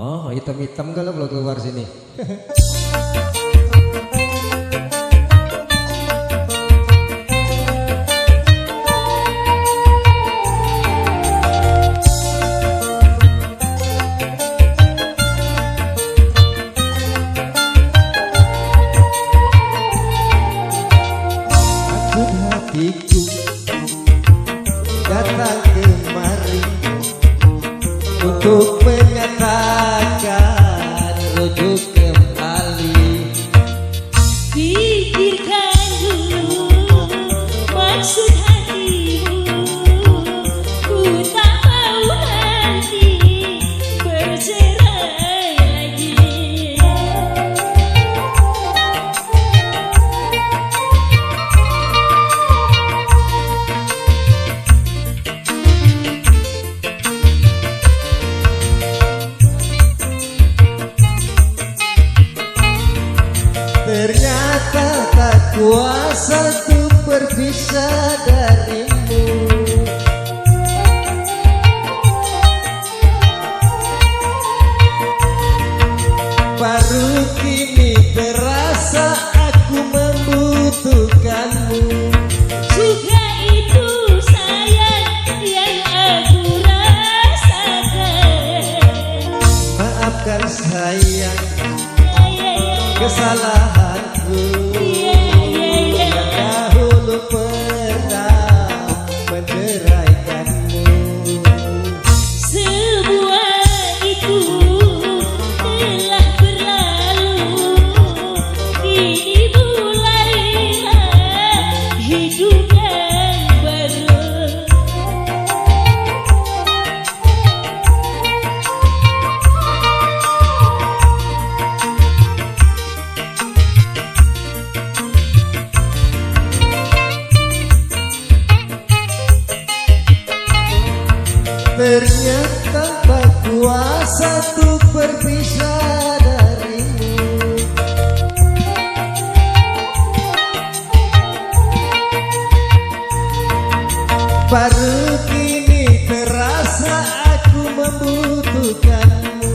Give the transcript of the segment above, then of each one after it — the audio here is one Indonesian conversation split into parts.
Oh, hitam-hitam kalau belum keluar sini. Hatiku datang kemari untuk menyatakan rujuk kembali. Pikirkan dulu maksud hatimu, ku tak mau nanti bercerai lagi. Ternyata tak kuasa untuk berpisah darimu. Baru kini terasa aku membutuhkanmu. Juga itu sayang yang aku rasakan. Maafkan sayang kesalahanku yang dahulu pernah menceraikanmu. Semua itu telah berlalu, kini mulailah hidup yang baru. Ternyata tak kuasa untuk berpisah darimu. Baru kini terasa aku membutuhkanmu.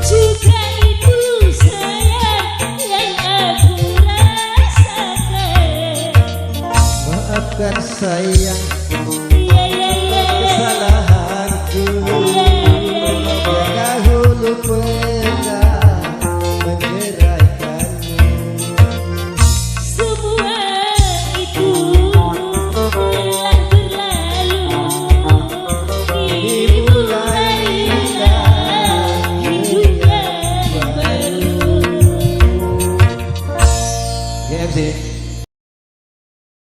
Juga itu sayang yang aku rasakan. Maafkan sayang Iya, iya, iya. kesalahanku yang dahulu pernah menceraikanmu. Semua itu telah berlalu, kini mulailah hidup yang baru. GMC